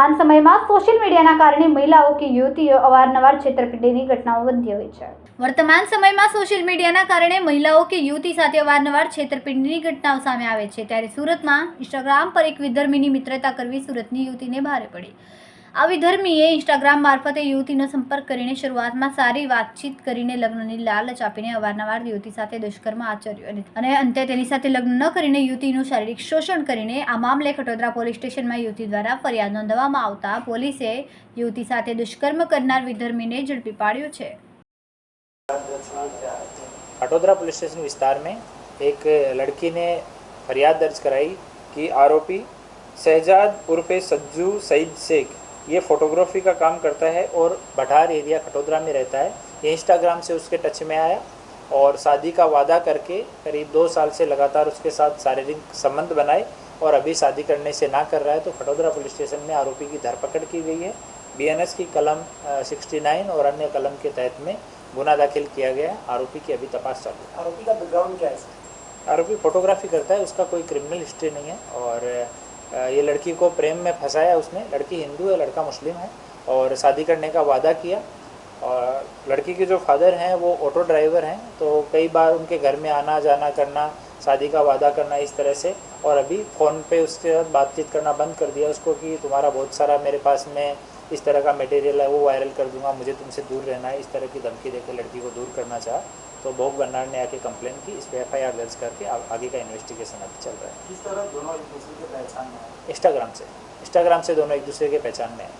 વર્તમાન સમયમાં સોશિયલ મીડિયાના કારણે મહિલાઓ કે યુવતીઓ અવારનવાર છેતરપિંડીની ઘટનાઓ બનતી હોય છે। વર્તમાન સમયમાં સોશિયલ મીડિયાના કારણે મહિલાઓ કે યુવતી સાથે અવારનવાર છેતરપિંડીની ઘટનાઓ સામે આવે છે। ત્યારે સુરતમાં ઇન્સ્ટાગ્રામ પર એક વિધર્મીની મિત્રતા કરવી સુરતની યુવતીને ભારે પડી। આ વિધર્મીએ ઇન્સ્ટાગ્રામ મારફતે યુવતીનો સંપર્ક કરીને શરૂઆતમાં સારી વાતચીત કરીને લગ્નની લાલચ આપીને અવારનવાર યુવતી સાથે દુષ્કર્મ આચર્યું અને અંતે તેની સાથે લગ્ન ન કરીને યુવતીનું શારીરિક શોષણ કરીને આ મામલે ખટોદરા પોલીસ સ્ટેશનમાં યુવતી દ્વારા ફરિયાદ નોંધવામાં આવતા પોલીસે યુવતી સાથે દુષ્કર્મ करनार विधर्मीने झड़पी पाड्यो छे। खटोदरा पुलिस स्टेशन विस्तार में एक लड़की ने फरियाद दर्ज कराई कि आरोपी शहजाद उर्फे सज्जू सईद शेख ये फोटोग्राफी का काम करता है और बठार एरिया खटोदरा में रहता है। ये इंस्टाग्राम से उसके टच में आया और शादी का वादा करके करीब 2 साल से लगातार उसके साथ शारीरिक संबंध बनाए और अभी शादी करने से ना कर रहा है, तो खटोदरा पुलिस स्टेशन में आरोपी की धरपकड़ की गई है। BNS की कलम 69 और अन्य कलम के तहत में गुना दाखिल किया गया। आरोपी की अभी तपास चालू है। आरोपी का बैकग्राउंड क्या है? आरोपी फोटोग्राफी करता है, उसका कोई क्रिमिनल हिस्ट्री नहीं है और ये लड़की को प्रेम में फंसाया उसने। लड़की हिंदू है, लड़का मुस्लिम है और शादी करने का वादा किया। और लड़की के जो फादर हैं वो ऑटो ड्राइवर हैं, तो कई बार उनके घर में आना जाना करना, शादी का वादा करना इस तरह से, और अभी फ़ोन पे उसके साथ बातचीत करना बंद कर दिया उसको कि तुम्हारा बहुत सारा मेरे पास में इस तरह का मटेरियल है वो वायरल कर दूंगा, मुझे तुमसे दूर रहना है, इस तरह की धमकी देकर लड़की को दूर करना चाहा। तो भोग बन्नार ने आके कंप्लेन की, इस पर FIR दर्ज करके आगे का इन्वेस्टिगेशन अभी चल रहा है। किस तरह दोनों एक दूसरे के पहचान में आए? इंस्टाग्राम से दोनों एक दूसरे के पहचान में आए।